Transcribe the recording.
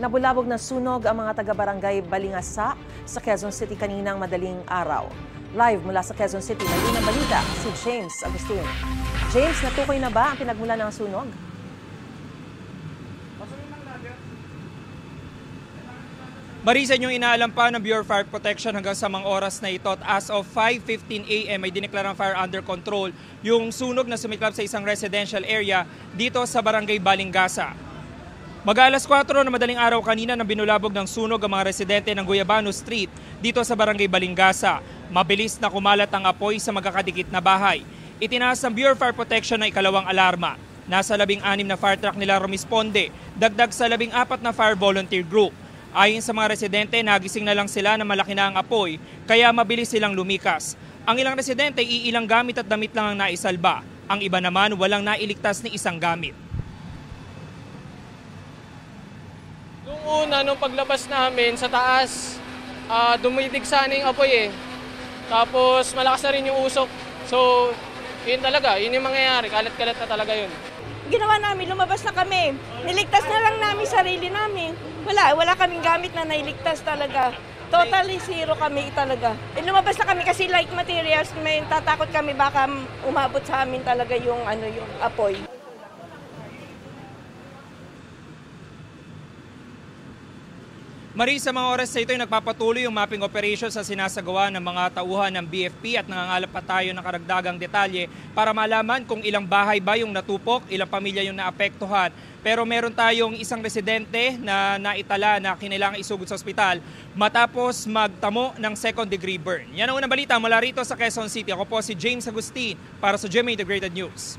Nabulabog ng sunog ang mga taga-barangay Balingasa sa Quezon City kaninang madaling araw. Live mula sa Quezon City, may unang balita si James Agustin. James, natukoy na ba ang pinagmulan ng sunog? Marisa, yung inaalam pa ng Bureau of Fire Protection hanggang sa mga oras na ito at as of 5:15 a.m. ay dineklarang fire under control yung sunog na sumiklab sa isang residential area dito sa Barangay Balingasa. Mag-alas 4 na madaling araw kanina nang binulabog ng sunog ang mga residente ng Guyabano Street dito sa Barangay Balingasa. Mabilis na kumalat ang apoy sa magkakadikit na bahay. Itinaas ng Bureau of Fire Protection na ikalawang alarma. Nasa 16 na fire truck nila rumisponde, dagdag sa 14 na fire volunteer group. Ayon sa mga residente, nagising na lang sila na malaki na ang apoy, kaya mabilis silang lumikas. Ang ilang residente, iilang gamit at damit lang ang naisalba. Ang iba naman, walang nailigtas ni isang gamit. Noong una, nung paglabas namin sa taas, dumidigsa na yung apoy eh. Tapos malakas na rin yung usok. So, yun talaga, yun yung mangyayari. Kalat-kalat na talaga yun. Ginawa namin, lumabas na kami. Niligtas na lang namin sarili namin. Wala kaming gamit na nailigtas talaga. Totally zero kami talaga. Lumabas na kami kasi like materials, may tatakot kami baka umabot sa amin talaga yung apoy. Marisa, mga oras sa ito ay nagpapatuloy yung mapping operations sa sinasagawa ng mga tauhan ng BFP at nangangalap pa tayo ng karagdagang detalye para malaman kung ilang bahay ba yung natupok, ilang pamilya yung naapektuhan. Pero meron tayong isang residente na naitala na kinailangan isugod sa ospital matapos magtamo ng second degree burn. Yan ang unang balita mula rito sa Quezon City. Ako po si James Agustin para sa GMA Integrated News.